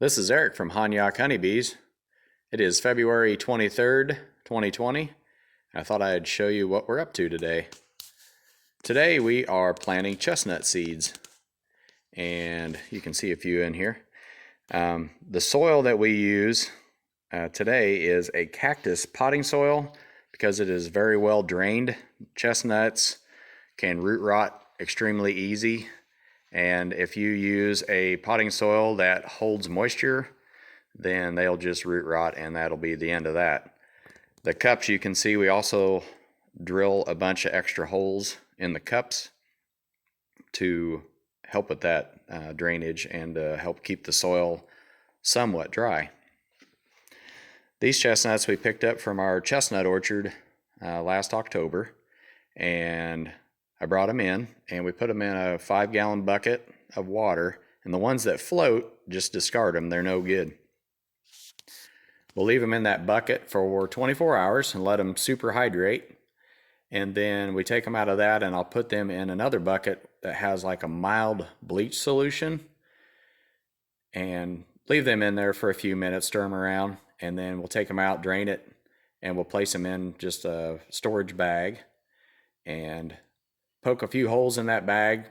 This is Eric from Honyok Honeybees. It is February 23rd, 2020. I thought I'd show you what we're up to today. Today we are planting chestnut seeds, and you can see a few in here. The soil that we use today is a cactus potting soil because it is very well drained. Chestnuts can root rot extremely easy. And if you use a potting soil that holds moisture, then they'll just root rot, and that'll be the end of that. The cups, you can see we also drill a bunch of extra holes in the cups to help with that drainage and help keep the soil somewhat dry. These chestnuts we picked up from our chestnut orchard last October, and I brought them in and we put them in a 5-gallon bucket of water, and the ones that float, just discard them. They're no good. We'll leave them in that bucket for 24 hours and let them superhydrate, and then we take them out of that and I'll put them in another bucket that has like a mild bleach solution and leave them in there for a few minutes, stir them around, and then we'll take them out, drain it, and we'll place them in just a storage bag and poke a few holes in that bag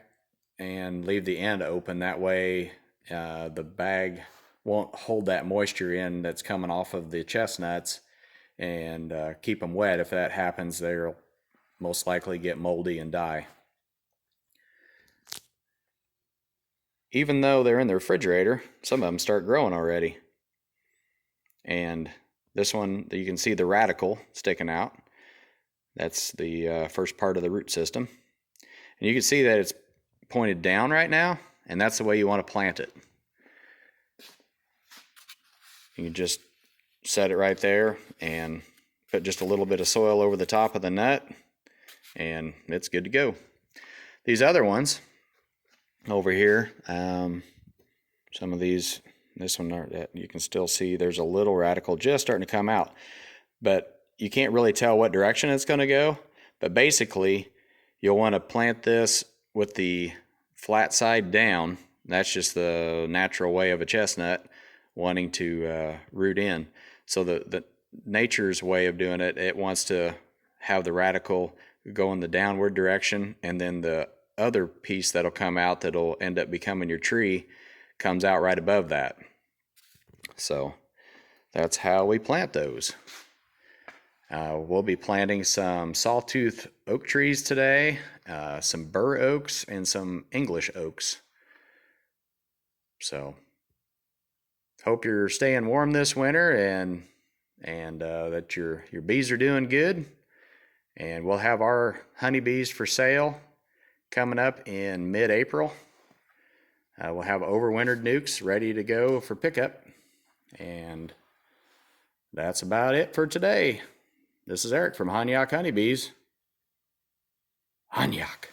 and leave the end open. That way the bag won't hold that moisture in that's coming off of the chestnuts and keep them wet. If that happens, they'll most likely get moldy and die. Even though they're in the refrigerator, some of them start growing already. And this one, you can see the radical sticking out. That's the first part of the root system. And you can see that it's pointed down right now, and that's the way you want to plant it. You can just set it right there and put just a little bit of soil over the top of the nut, and it's good to go. These other ones over here, some of these, this one, you can still see there's a little radical just starting to come out, but you can't really tell what direction it's going to go. But basically, you'll want to plant this with the flat side down. That's just the natural way of a chestnut wanting to root in. So the nature's way of doing it, it wants to have the radical go in the downward direction, and then the other piece that'll come out that'll end up becoming your tree comes out right above that. So that's how we plant those. We'll be planting some sawtooth oak trees today, some bur oaks, and some English oaks. So hope you're staying warm this winter and that your bees are doing good. And we'll have our honeybees for sale coming up in mid-April. We'll have overwintered nukes ready to go for pickup. And that's about it for today. This is Eric from Honyok Honeybees. Honyok.